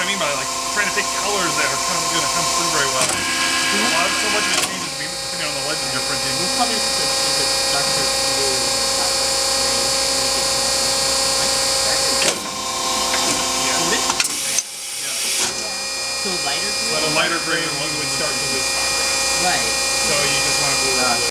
I mean by like trying to pick colors that are going to come through very well. So much of it changes depending on the legend you're printing. We'll probably just use a darker blue and so lighter green? But a lighter green one would start to lose contrast. Right. So you just want to blue.